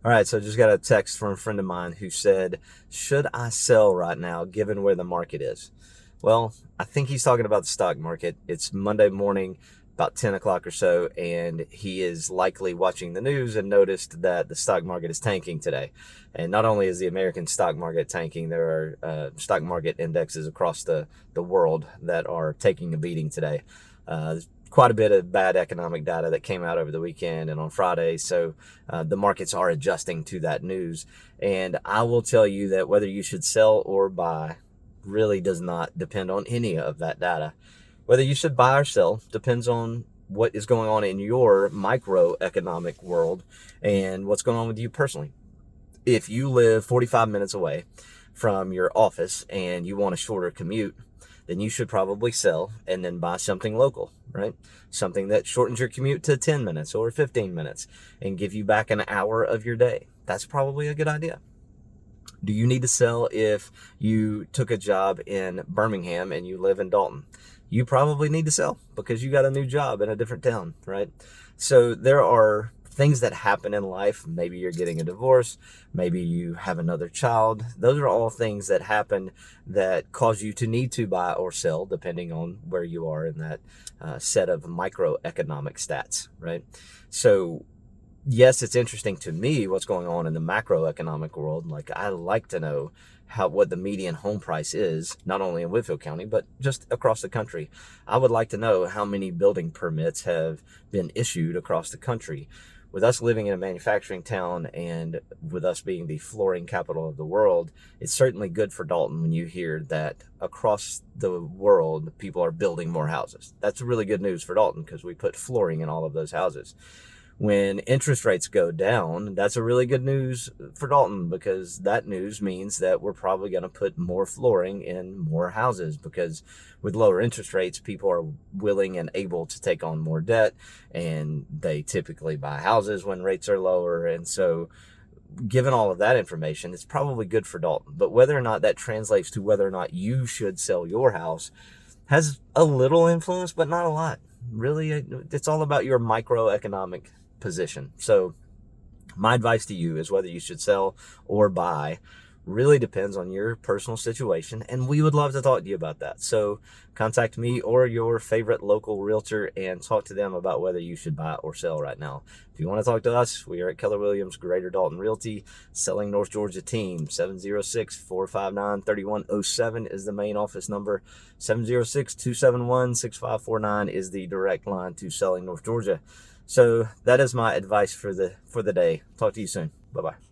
All right, so just got a text from a friend of mine who said, should I sell right now given where the market is? Well, I think he's talking about the stock market. It's Monday morning, about 10 o'clock or so, and he is likely watching the news and noticed that the stock market is tanking today. And not only is the American stock market tanking, there are stock market indexes across the world that are taking a beating today. There's quite a bit of bad economic data that came out over the weekend and on Friday. So the markets are adjusting to that news. And I will tell you that whether you should sell or buy really does not depend on any of that data. Whether you should buy or sell depends on what is going on in your microeconomic world and what's going on with you personally. If you live 45 minutes away from your office and you want a shorter commute, then you should probably sell and then buy something local, right? Something that shortens your commute to 10 minutes or 15 minutes and give you back an hour of your day. That's probably a good idea. Do you need to sell if you took a job in Birmingham and you live in Dalton? You probably need to sell because you got a new job in a different town, right? So there are things that happen in life. Maybe you're getting a divorce. Maybe you have another child. Those are all things that happen that cause you to need to buy or sell depending on where you are in that set of microeconomic stats, right? So yes, it's interesting to me what's going on in the macroeconomic world. Like, I like to know what the median home price is, not only in Whitfield County, but just across the country. I would like to know how many building permits have been issued across the country. With us living in a manufacturing town and with us being the flooring capital of the world, it's certainly good for Dalton when you hear that across the world, people are building more houses. That's really good news for Dalton because we put flooring in all of those houses. When interest rates go down, that's a really good news for Dalton because that news means that we're probably going to put more flooring in more houses because with lower interest rates, people are willing and able to take on more debt and they typically buy houses when rates are lower. And so given all of that information, it's probably good for Dalton. But whether or not that translates to whether or not you should sell your house has a little influence, but not a lot. Really, it's all about your microeconomic position. So my advice to you is whether you should sell or buy really depends on your personal situation, and we would love to talk to you about that. So contact me or your favorite local realtor and talk to them about whether you should buy or sell right now. If you want to talk to us, we are at Keller Williams Greater Dalton Realty, Selling North Georgia team. 706-459-3107 is the main office number. 706-271-6549 is the direct line to Selling North Georgia. So that is my advice for the day. Talk to you soon. Bye-bye.